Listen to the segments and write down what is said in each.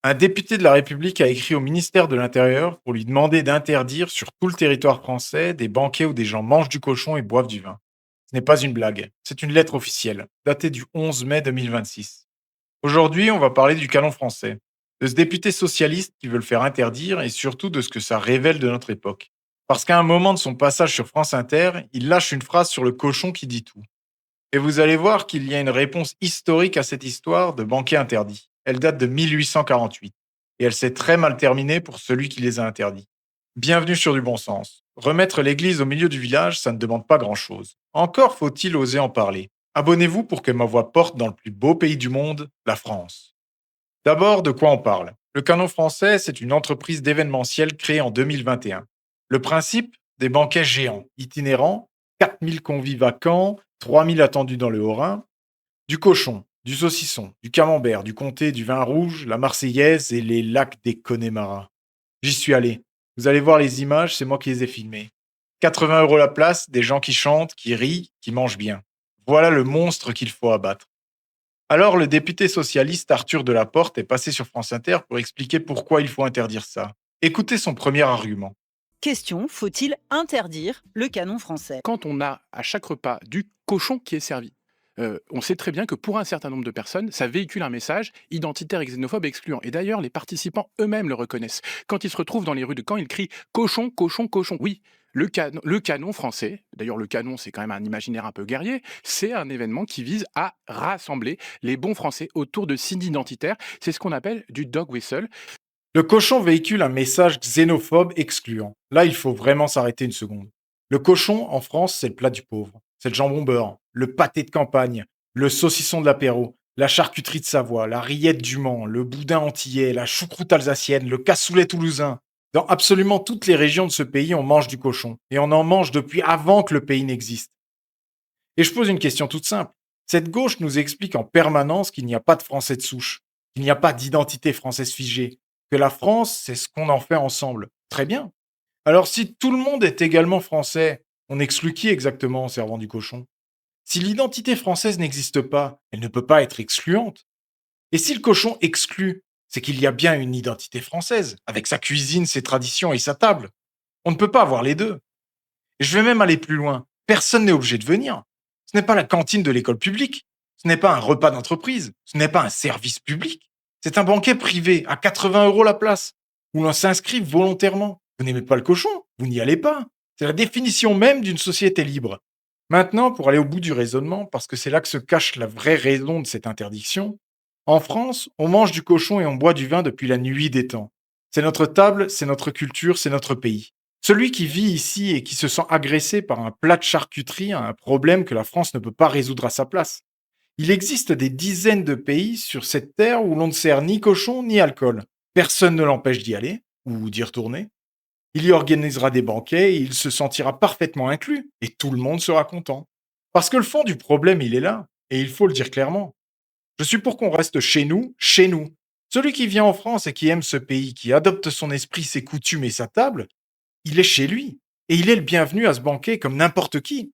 Un député de la République a écrit au ministère de l'Intérieur pour lui demander d'interdire sur tout le territoire français des banquets où des gens mangent du cochon et boivent du vin. Ce n'est pas une blague, c'est une lettre officielle, datée du 11 mai 2026. Aujourd'hui, on va parler du canon français, de ce député socialiste qui veut le faire interdire et surtout de ce que ça révèle de notre époque. Parce qu'à un moment de son passage sur France Inter, il lâche une phrase sur le cochon qui dit tout. Et vous allez voir qu'il y a une réponse historique à cette histoire de banquet interdit. Elle date de 1848 et elle s'est très mal terminée pour celui qui les a interdits. Bienvenue sur du bon sens. Remettre l'église au milieu du village, ça ne demande pas grand-chose. Encore faut-il oser en parler. Abonnez-vous pour que ma voix porte dans le plus beau pays du monde, la France. D'abord, de quoi on parle? Le Canon français, c'est une entreprise d'événementiel créée en 2021. Le principe? Des banquets géants, itinérants, 4000 convives vacants, 3000 attendus dans le Haut-Rhin, du cochon, du saucisson, du camembert, du comté, du vin rouge, la Marseillaise et les lacs des Connemara. J'y suis allé. Vous allez voir les images, c'est moi qui les ai filmées. 80 € la place, des gens qui chantent, qui rient, qui mangent bien. Voilà le monstre qu'il faut abattre. Alors, le député socialiste Arthur Delaporte est passé sur France Inter pour expliquer pourquoi il faut interdire ça. Écoutez son premier argument. Question, faut-il interdire le canon français? Quand on a à chaque repas du cochon qui est servi, on sait très bien que pour un certain nombre de personnes, ça véhicule un message identitaire et xénophobe et excluant. Et d'ailleurs, les participants eux-mêmes le reconnaissent. Quand ils se retrouvent dans les rues de Caen, ils crient cochon, cochon, cochon. Oui, le canon français, d'ailleurs le canon c'est quand même un imaginaire un peu guerrier, c'est un événement qui vise à rassembler les bons Français autour de signes identitaires. C'est ce qu'on appelle du dog whistle. Le cochon véhicule un message xénophobe excluant. Là, il faut vraiment s'arrêter une seconde. Le cochon, en France, c'est le plat du pauvre. C'est le jambon beurre, le pâté de campagne, le saucisson de l'apéro, la charcuterie de Savoie, la rillette du Mans, le boudin antillais, la choucroute alsacienne, le cassoulet toulousain. Dans absolument toutes les régions de ce pays, on mange du cochon. Et on en mange depuis avant que le pays n'existe. Et je pose une question toute simple. Cette gauche nous explique en permanence qu'il n'y a pas de Français de souche, qu'il n'y a pas d'identité française figée, que la France, c'est ce qu'on en fait ensemble. Très bien. Alors si tout le monde est également français, on exclut qui exactement en servant du cochon? Si l'identité française n'existe pas, elle ne peut pas être excluante. Et si le cochon exclut, c'est qu'il y a bien une identité française, avec sa cuisine, ses traditions et sa table. On ne peut pas avoir les deux. Et je vais même aller plus loin. Personne n'est obligé de venir. Ce n'est pas la cantine de l'école publique. Ce n'est pas un repas d'entreprise. Ce n'est pas un service public. C'est un banquet privé à 80 € la place, où l'on s'inscrit volontairement. Vous n'aimez pas le cochon, vous n'y allez pas. C'est la définition même d'une société libre. Maintenant, pour aller au bout du raisonnement, parce que c'est là que se cache la vraie raison de cette interdiction, en France, on mange du cochon et on boit du vin depuis la nuit des temps. C'est notre table, c'est notre culture, c'est notre pays. Celui qui vit ici et qui se sent agressé par un plat de charcuterie a un problème que la France ne peut pas résoudre à sa place. Il existe des dizaines de pays sur cette terre où l'on ne sert ni cochon ni alcool. Personne ne l'empêche d'y aller ou d'y retourner. Il y organisera des banquets et il se sentira parfaitement inclus et tout le monde sera content. Parce que le fond du problème, il est là et il faut le dire clairement. Je suis pour qu'on reste chez nous, chez nous. Celui qui vient en France et qui aime ce pays, qui adopte son esprit, ses coutumes et sa table, il est chez lui. Et il est le bienvenu à ce banquet comme n'importe qui.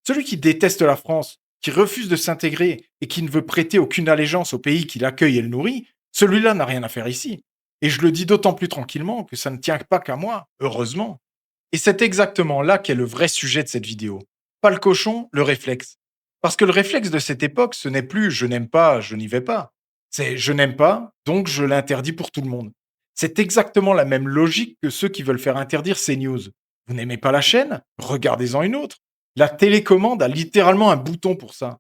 Celui qui déteste la France, qui refuse de s'intégrer et qui ne veut prêter aucune allégeance au pays qui l'accueille et le nourrit, celui-là n'a rien à faire ici. Et je le dis d'autant plus tranquillement que ça ne tient pas qu'à moi, heureusement. Et c'est exactement là qu'est le vrai sujet de cette vidéo. Pas le cochon, le réflexe. Parce que le réflexe de cette époque, ce n'est plus je n'aime pas, je n'y vais pas. C'est je n'aime pas, donc je l'interdis pour tout le monde. C'est exactement la même logique que ceux qui veulent faire interdire CNews. Vous n'aimez pas la chaîne? Regardez-en une autre. La télécommande a littéralement un bouton pour ça.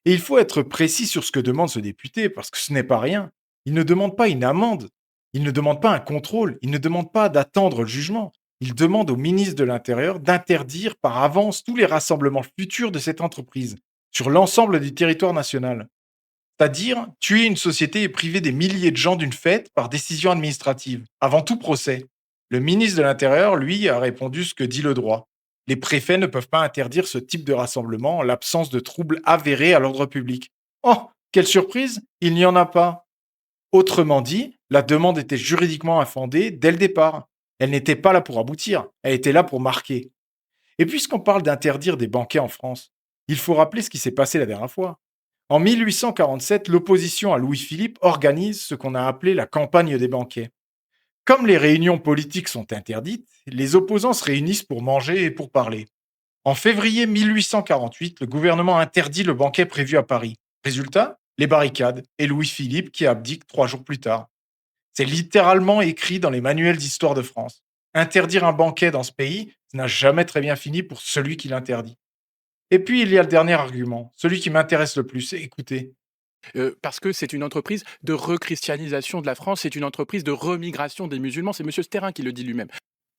Et il faut être précis sur ce que demande ce député, parce que ce n'est pas rien. Il ne demande pas une amende, il ne demande pas un contrôle, il ne demande pas d'attendre le jugement. Il demande au ministre de l'Intérieur d'interdire par avance tous les rassemblements futurs de cette entreprise sur l'ensemble du territoire national. C'est-à-dire tuer une société et priver des milliers de gens d'une fête par décision administrative, avant tout procès. Le ministre de l'Intérieur, lui, a répondu ce que dit le droit. Les préfets ne peuvent pas interdire ce type de rassemblement en l'absence de troubles avérés à l'ordre public. Oh, quelle surprise, il n'y en a pas. Autrement dit, la demande était juridiquement infondée dès le départ. Elle n'était pas là pour aboutir, elle était là pour marquer. Et puisqu'on parle d'interdire des banquets en France, il faut rappeler ce qui s'est passé la dernière fois. En 1847, l'opposition à Louis-Philippe organise ce qu'on a appelé la campagne des banquets. Comme les réunions politiques sont interdites, les opposants se réunissent pour manger et pour parler. En février 1848, le gouvernement interdit le banquet prévu à Paris. Résultat, les barricades et Louis-Philippe qui abdique 3 jours plus tard. C'est littéralement écrit dans les manuels d'histoire de France. Interdire un banquet dans ce pays, ça n'a jamais très bien fini pour celui qui l'interdit. Et puis, il y a le dernier argument, celui qui m'intéresse le plus. Écoutez, Parce que c'est une entreprise de rechristianisation de la France, c'est une entreprise de remigration des musulmans, c'est monsieur Sterrin qui le dit lui-même.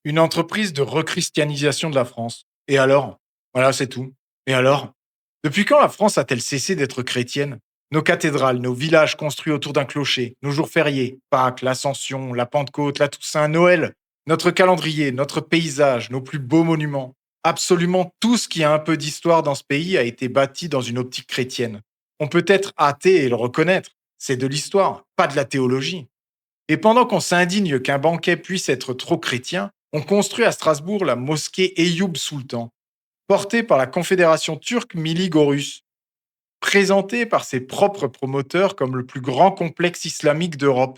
une entreprise de rechristianisation de la France. Et alors? Voilà, c'est tout. Et alors? Depuis quand la France a-t-elle cessé d'être chrétienne? Nos cathédrales, nos villages construits autour d'un clocher, nos jours fériés, Pâques, l'Ascension, la Pentecôte, la Toussaint, Noël, notre calendrier, notre paysage, nos plus beaux monuments. Absolument tout ce qui a un peu d'histoire dans ce pays a été bâti dans une optique chrétienne. On peut être athée et le reconnaître. C'est de l'histoire, pas de la théologie. Et pendant qu'on s'indigne qu'un banquet puisse être trop chrétien, on construit à Strasbourg la mosquée Eyüp Sultan, portée par la Confédération turque Millî Görüs, présentée par ses propres promoteurs comme le plus grand complexe islamique d'Europe.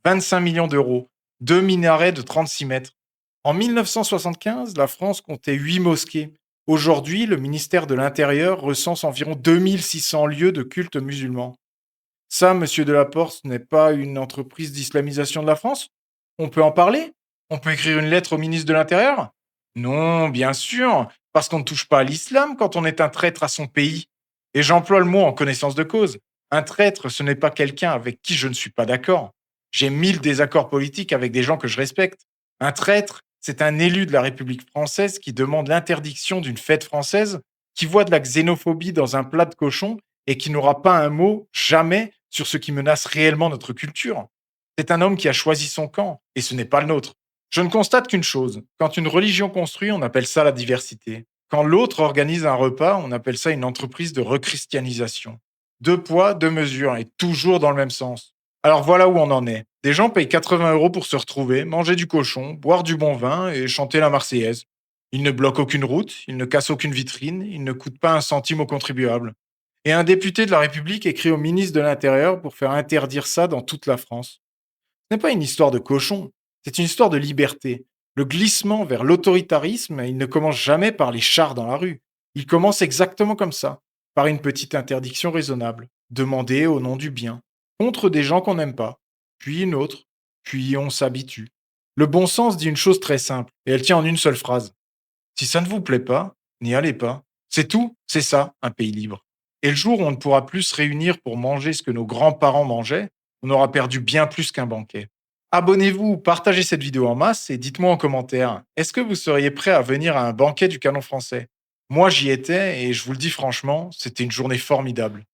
25 millions d'euros, 2 minarets de 36 mètres. En 1975, la France comptait 8 mosquées. Aujourd'hui, le ministère de l'Intérieur recense environ 2600 lieux de culte musulman. Ça, monsieur Delaporte, ce n'est pas une entreprise d'islamisation de la France? On peut en parler? On peut écrire une lettre au ministre de l'Intérieur? Non, bien sûr, parce qu'on ne touche pas à l'islam quand on est un traître à son pays. Et j'emploie le mot en connaissance de cause. Un traître, ce n'est pas quelqu'un avec qui je ne suis pas d'accord. J'ai 1000 désaccords politiques avec des gens que je respecte. Un traître, c'est un élu de la République française qui demande l'interdiction d'une fête française, qui voit de la xénophobie dans un plat de cochon et qui n'aura pas un mot, jamais, sur ce qui menace réellement notre culture. C'est un homme qui a choisi son camp, et ce n'est pas le nôtre. Je ne constate qu'une chose, quand une religion construit, on appelle ça la diversité. Quand l'autre organise un repas, on appelle ça une entreprise de rechristianisation. Deux poids, deux mesures, et toujours dans le même sens. Alors voilà où on en est. Des gens payent 80 euros pour se retrouver, manger du cochon, boire du bon vin et chanter la Marseillaise. Ils ne bloquent aucune route, ils ne cassent aucune vitrine, ils ne coûtent pas un centime aux contribuables. Et un député de la République écrit au ministre de l'Intérieur pour faire interdire ça dans toute la France. Ce n'est pas une histoire de cochon, c'est une histoire de liberté. Le glissement vers l'autoritarisme, il ne commence jamais par les chars dans la rue. Il commence exactement comme ça, par une petite interdiction raisonnable, demandée au nom du bien, contre des gens qu'on n'aime pas, puis une autre, puis on s'habitue. Le bon sens dit une chose très simple, et elle tient en une seule phrase. Si ça ne vous plaît pas, n'y allez pas. C'est tout, c'est ça, un pays libre. Et le jour où on ne pourra plus se réunir pour manger ce que nos grands-parents mangeaient, on aura perdu bien plus qu'un banquet. Abonnez-vous, partagez cette vidéo en masse et dites-moi en commentaire, est-ce que vous seriez prêt à venir à un banquet du canon français? Moi j'y étais et je vous le dis franchement, c'était une journée formidable.